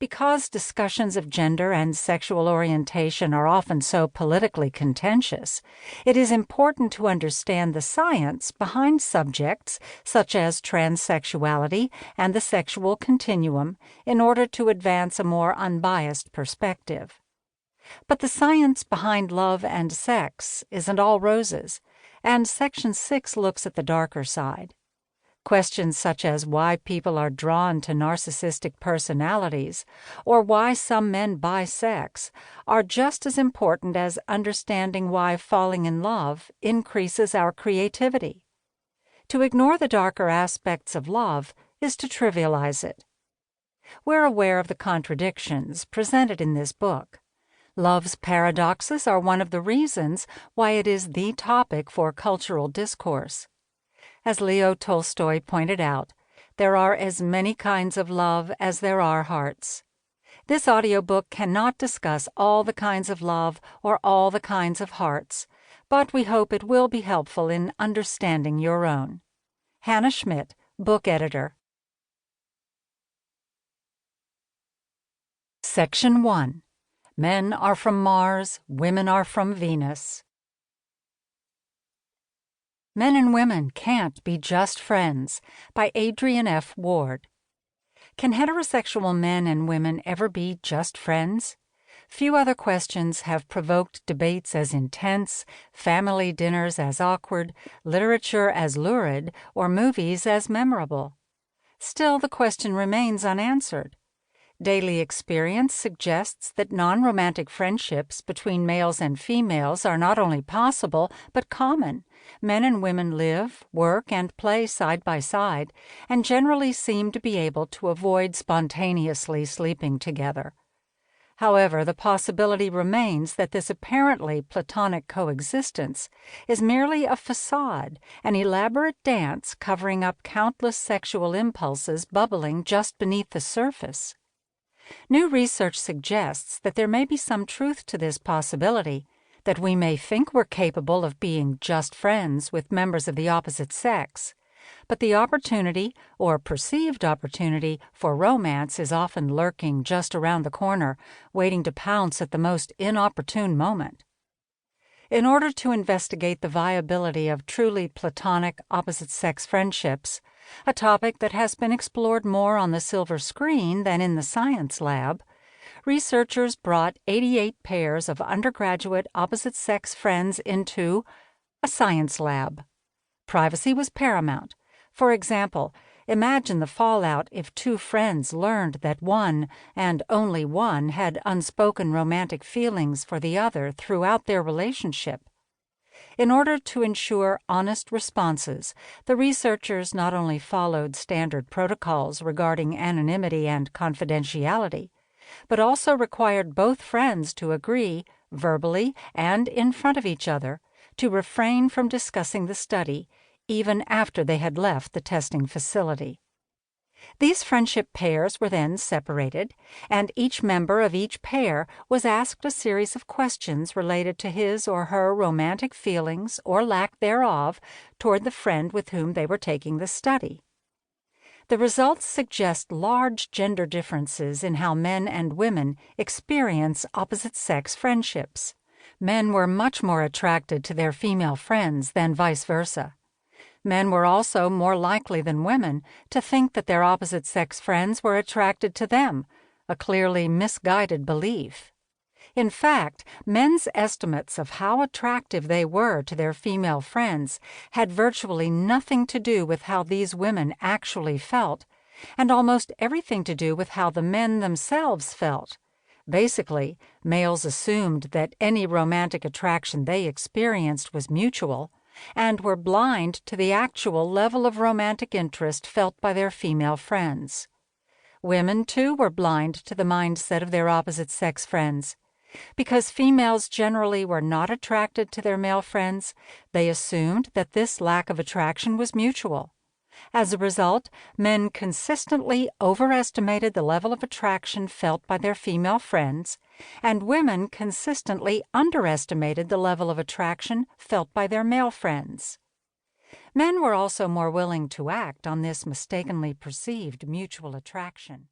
Because discussions of gender and sexual orientation are often so politically contentious, it is important to understand the science behind subjects such as transsexuality and the sexual continuum in order to advance a more unbiased perspective. But the science behind love and sex isn't all roses, and Section 6 looks at the darker side. Questions such as why people are drawn to narcissistic personalities or why some men buy sex are just as important as understanding why falling in love increases our creativity. To ignore the darker aspects of love is to trivialize it. We're aware of the contradictions presented in this book. Love's paradoxes are one of the reasons why it is the topic for cultural discourse. As Leo Tolstoy pointed out, there are as many kinds of love as there are hearts. This audiobook cannot discuss all the kinds of love or all the kinds of hearts, but we hope it will be helpful in understanding your own. Hannah Schmidt, Book Editor. Section 1. Men are from Mars, Women are from Venus. Men and Women Can't Be Just Friends by Adrienne F. Ward. Can heterosexual men and women ever be just friends? Few other questions have provoked debates as intense, family dinners as awkward, literature as lurid, or movies as memorable. Still, the question remains unanswered. Daily experience suggests that non-romantic friendships between males and females are not only possible, but common. Men and women live, work, and play side by side, and generally seem to be able to avoid spontaneously sleeping together. However, the possibility remains that this apparently platonic coexistence is merely a facade, an elaborate dance covering up countless sexual impulses bubbling just beneath the surface. New research suggests that there may be some truth to this possibility, that we may think we're capable of being just friends with members of the opposite sex, but the opportunity, or perceived opportunity, for romance is often lurking just around the corner, waiting to pounce at the most inopportune moment. In order to investigate the viability of truly platonic opposite-sex friendships, a topic that has been explored more on the silver screen than in the science lab, researchers brought 88 pairs of undergraduate opposite-sex friends into a science lab. Privacy was paramount. For example, imagine the fallout if two friends learned that one, and only one, had unspoken romantic feelings for the other throughout their relationship. In order to ensure honest responses, the researchers not only followed standard protocols regarding anonymity and confidentiality, but also required both friends to agree, verbally and in front of each other, to refrain from discussing the study, even after they had left the testing facility. These friendship pairs were then separated, and each member of each pair was asked a series of questions related to his or her romantic feelings or lack thereof toward the friend with whom they were taking the study. The results suggest large gender differences in how men and women experience opposite-sex friendships. Men were much more attracted to their female friends than vice versa. Men were also more likely than women to think that their opposite-sex friends were attracted to them, a clearly misguided belief. In fact, men's estimates of how attractive they were to their female friends had virtually nothing to do with how these women actually felt, and almost everything to do with how the men themselves felt. Basically, males assumed that any romantic attraction they experienced was mutual, and were blind to the actual level of romantic interest felt by their female friends. Women, too, were blind to the mindset of their opposite-sex friends. Because females generally were not attracted to their male friends, they assumed that this lack of attraction was mutual. As a result, men consistently overestimated the level of attraction felt by their female friends, and women consistently underestimated the level of attraction felt by their male friends. Men were also more willing to act on this mistakenly perceived mutual attraction.